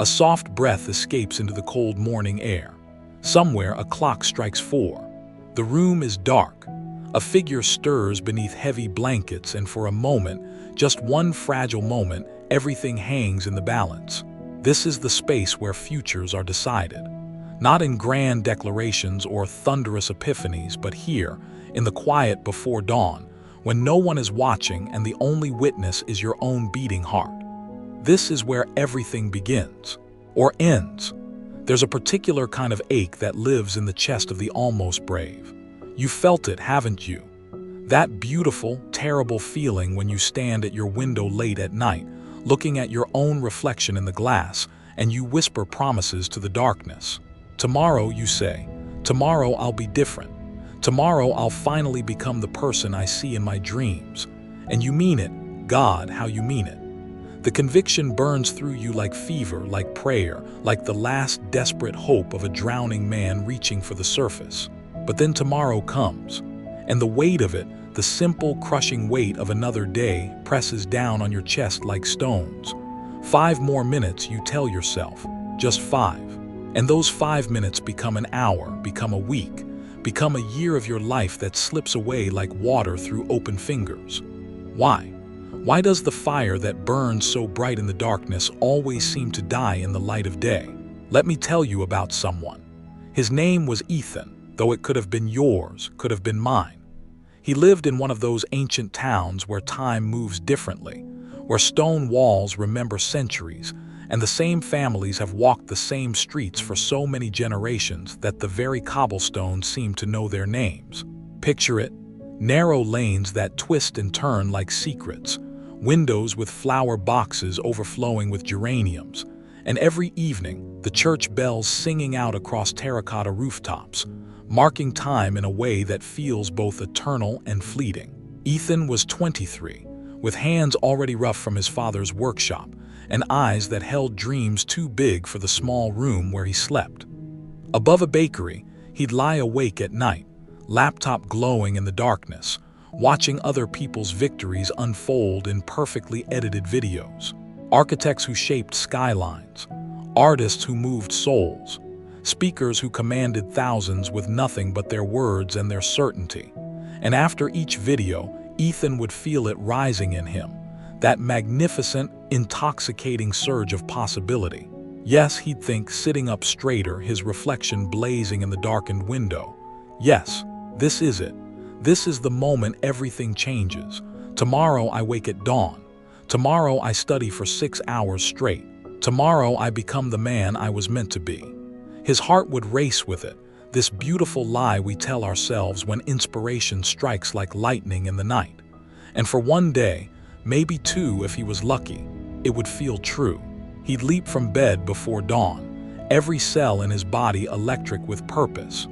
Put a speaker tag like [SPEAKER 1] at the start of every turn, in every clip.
[SPEAKER 1] A soft breath escapes into the cold morning air. Somewhere a clock strikes 4. The room is dark. A figure stirs beneath heavy blankets, and for a moment, just one fragile moment, everything hangs in the balance. This is the space where futures are decided. Not in grand declarations or thunderous epiphanies, but here, in the quiet before dawn, when no one is watching and the only witness is your own beating heart. This is where everything begins, or ends. There's a particular kind of ache that lives in the chest of the almost brave. You felt it, haven't you? That beautiful, terrible feeling when you stand at your window late at night, looking at your own reflection in the glass, and you whisper promises to the darkness. Tomorrow, you say, tomorrow I'll be different. Tomorrow I'll finally become the person I see in my dreams. And you mean it, God, how you mean it. The conviction burns through you like fever, like prayer, like the last desperate hope of a drowning man reaching for the surface. But then tomorrow comes, and the weight of it, the simple, crushing weight of another day, presses down on your chest like stones. 5 more minutes, you tell yourself, just 5. And those 5 minutes become an hour, become a week, become a year of your life that slips away like water through open fingers. Why? Why does the fire that burns so bright in the darkness always seem to die in the light of day? Let me tell you about someone. His name was Ethan, though it could have been yours, could have been mine. He lived in one of those ancient towns where time moves differently, where stone walls remember centuries, and the same families have walked the same streets for so many generations that the very cobblestones seem to know their names. Picture it: narrow lanes that twist and turn like secrets, windows with flower boxes overflowing with geraniums, and every evening the church bells singing out across terracotta rooftops, marking time in a way that feels both eternal and fleeting. Ethan was 23, with hands already rough from his father's workshop, and eyes that held dreams too big for the small room where he slept. Above a bakery, he'd lie awake at night, laptop glowing in the darkness, watching other people's victories unfold in perfectly edited videos. Architects who shaped skylines, artists who moved souls, speakers who commanded thousands with nothing but their words and their certainty. And after each video, Ethan would feel it rising in him, that magnificent, intoxicating surge of possibility. Yes, he'd think, sitting up straighter, his reflection blazing in the darkened window. Yes, this is it. This is the moment everything changes. Tomorrow I wake at dawn. Tomorrow I study for 6 hours straight. Tomorrow I become the man I was meant to be. His heart would race with it, this beautiful lie we tell ourselves when inspiration strikes like lightning in the night. And for one day, maybe 2 if he was lucky, it would feel true. He'd leap from bed before dawn, every cell in his body electric with purpose.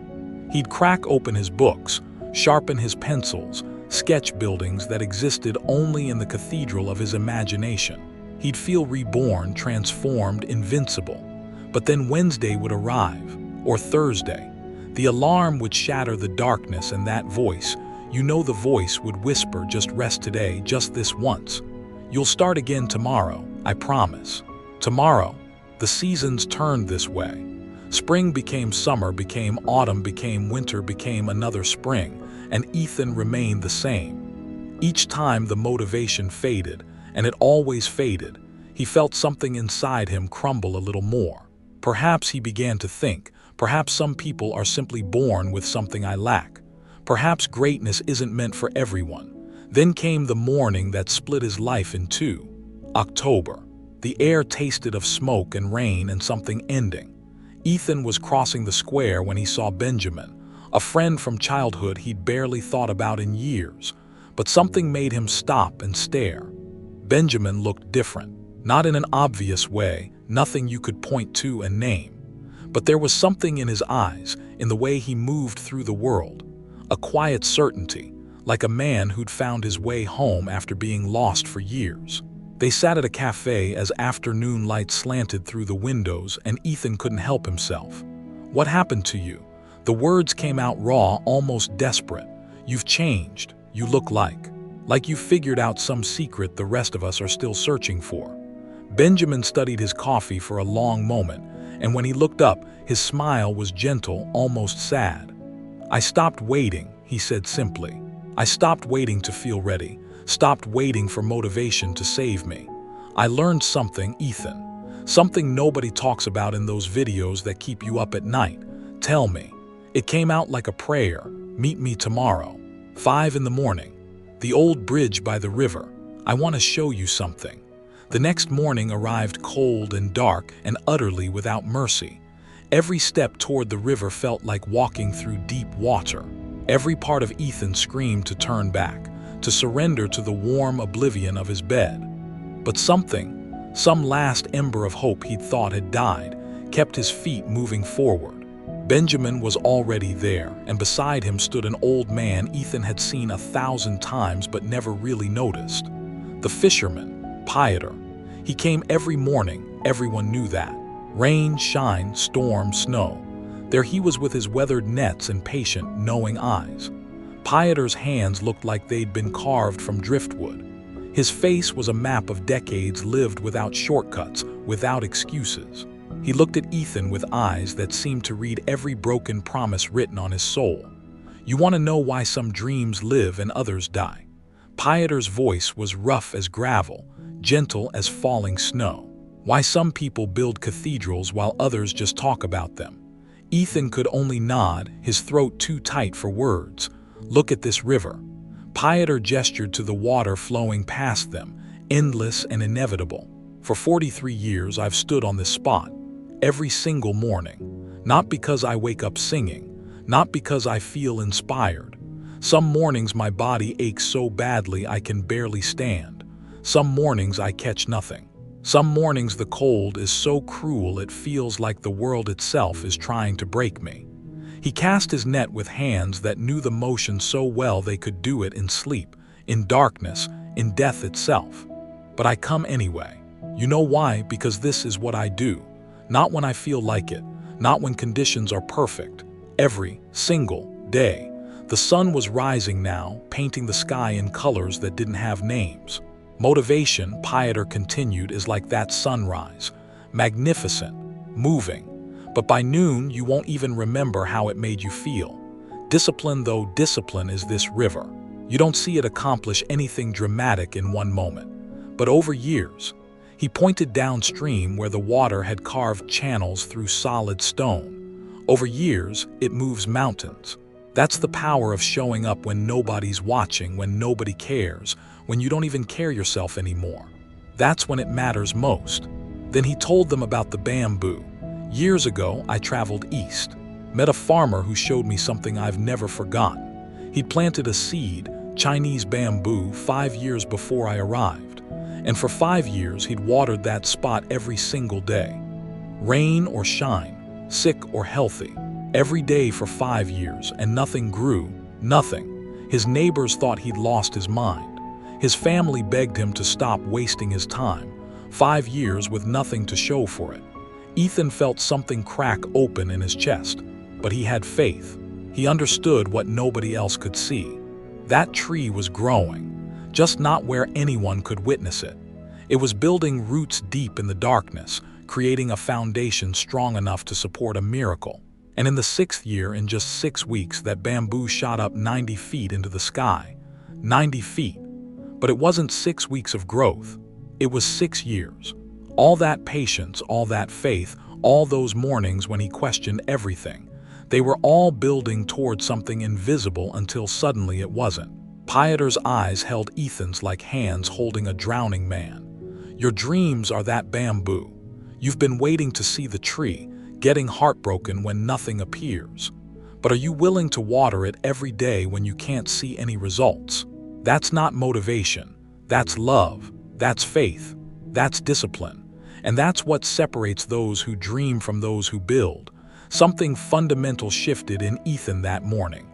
[SPEAKER 1] He'd crack open his books, sharpen his pencils, sketch buildings that existed only in the cathedral of his imagination. He'd feel reborn, transformed, invincible. But then Wednesday would arrive, or Thursday. The alarm would shatter the darkness, and that voice, you know, the voice would whisper, just rest today, just this once. You'll start again tomorrow, I promise. Tomorrow. The seasons turned this way. Spring became summer, became autumn, became winter, became another spring, and Ethan remained the same. Each time the motivation faded, and it always faded, he felt something inside him crumble a little more. Perhaps he began to think, perhaps some people are simply born with something I lack. Perhaps greatness isn't meant for everyone. Then came the morning that split his life in 2. October. The air tasted of smoke and rain and something ending. Ethan was crossing the square when he saw Benjamin, a friend from childhood he'd barely thought about in years. But something made him stop and stare. Benjamin looked different, not in an obvious way, nothing you could point to and name. But there was something in his eyes, in the way he moved through the world. A quiet certainty, like a man who'd found his way home after being lost for years. They sat at a cafe as afternoon light slanted through the windows, and Ethan couldn't help himself. What happened to you? The words came out raw, almost desperate. You've changed. You look like you figured out some secret the rest of us are still searching for. Benjamin studied his coffee for a long moment, and when he looked up, his smile was gentle, almost sad. "I stopped waiting," he said simply. "I stopped waiting to feel ready, stopped waiting for motivation to save me. I learned something, Ethan. Something nobody talks about in those videos that keep you up at night. Tell me." It came out like a prayer. "Meet me tomorrow, 5 in the morning. The old bridge by the river. I want to show you something." The next morning arrived cold and dark and utterly without mercy. Every step toward the river felt like walking through deep water. Every part of Ethan screamed to turn back, to surrender to the warm oblivion of his bed. But something, some last ember of hope he'd thought had died, kept his feet moving forward. Benjamin was already there, and beside him stood an old man Ethan had seen 1,000 times but never really noticed. The fisherman, Pieter. He came every morning, everyone knew that. Rain, shine, storm, snow. There he was with his weathered nets and patient, knowing eyes. Pieter's hands looked like they'd been carved from driftwood. His face was a map of decades lived without shortcuts, without excuses. He looked at Ethan with eyes that seemed to read every broken promise written on his soul. "You want to know why some dreams live and others die?" Pieter's voice was rough as gravel, gentle as falling snow. "Why some people build cathedrals while others just talk about them?" Ethan could only nod, his throat too tight for words. "Look at this river." Pieter gestured to the water flowing past them, endless and inevitable. "For 43 years I've stood on this spot, every single morning. Not because I wake up singing, not because I feel inspired. Some mornings my body aches so badly I can barely stand. Some mornings I catch nothing. Some mornings the cold is so cruel it feels like the world itself is trying to break me." He cast his net with hands that knew the motion so well they could do it in sleep, in darkness, in death itself. "But I come anyway. You know why? Because this is what I do. Not when I feel like it, not when conditions are perfect. Every single day." The sun was rising now, painting the sky in colors that didn't have names. "Motivation," Pieter continued, "is like that sunrise. Magnificent, moving. But by noon, you won't even remember how it made you feel. Discipline, though, discipline is this river. You don't see it accomplish anything dramatic in one moment. But over years," he pointed downstream where the water had carved channels through solid stone. "Over years, it moves mountains. That's the power of showing up when nobody's watching, when nobody cares, when you don't even care yourself anymore. That's when it matters most." Then he told them about the bamboo. "Years ago, I traveled east, met a farmer who showed me something I've never forgotten. He'd planted a seed, Chinese bamboo, 5 years before I arrived. And for 5 years, he'd watered that spot every single day. Rain or shine, sick or healthy. Every day for 5 years, and nothing grew, nothing. His neighbors thought he'd lost his mind. His family begged him to stop wasting his time. 5 years with nothing to show for it. Ethan felt something crack open in his chest, but he had faith. He understood what nobody else could see. That tree was growing, just not where anyone could witness it. It was building roots deep in the darkness, creating a foundation strong enough to support a miracle. And in the 6th year, in just 6 weeks, that bamboo shot up 90 feet into the sky. 90 feet. But it wasn't 6 weeks of growth. It was 6 years. All that patience, all that faith, all those mornings when he questioned everything. They were all building toward something invisible until suddenly it wasn't. Pieter's eyes held Ethan's like hands holding a drowning man. "Your dreams are that bamboo. You've been waiting to see the tree, getting heartbroken when nothing appears. But are you willing to water it every day when you can't see any results? That's not motivation. That's love. That's faith. That's discipline. And that's what separates those who dream from those who build." Something fundamental shifted in Ethan that morning.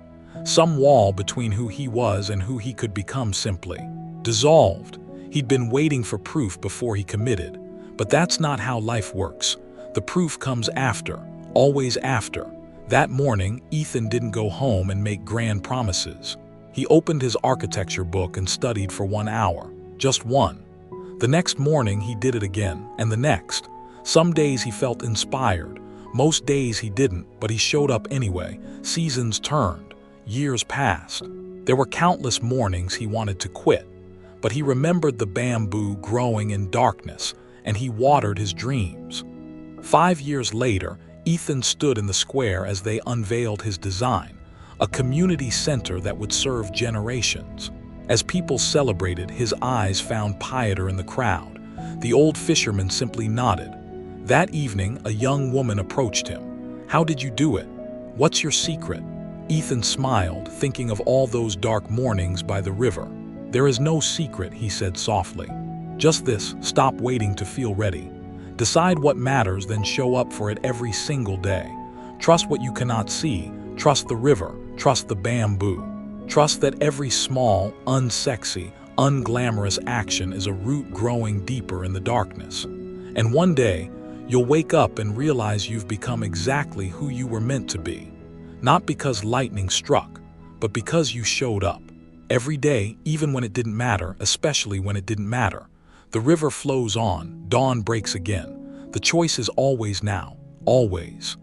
[SPEAKER 1] Some wall between who he was and who he could become simply dissolved. He'd been waiting for proof before he committed. But that's not how life works. The proof comes after, always after. That morning, Ethan didn't go home and make grand promises. He opened his architecture book and studied for 1 hour. Just one. The next morning he did it again, and the next. Some days he felt inspired. Most days he didn't, but he showed up anyway. Seasons turned. Years passed. There were countless mornings he wanted to quit, but he remembered the bamboo growing in darkness, and he watered his dreams. 5 years later, Ethan stood in the square as they unveiled his design, a community center that would serve generations. As people celebrated, his eyes found Pieter in the crowd. The old fisherman simply nodded. That evening, a young woman approached him. "How did you do it? What's your secret?" Ethan smiled, thinking of all those dark mornings by the river. "There is no secret," he said softly. "Just this: stop waiting to feel ready. Decide what matters, then show up for it every single day. Trust what you cannot see. Trust the river. Trust the bamboo. Trust that every small, unsexy, unglamorous action is a root growing deeper in the darkness. And one day, you'll wake up and realize you've become exactly who you were meant to be. Not because lightning struck, but because you showed up. Every day, even when it didn't matter, especially when it didn't matter. The river flows on, dawn breaks again. The choice is always now, always."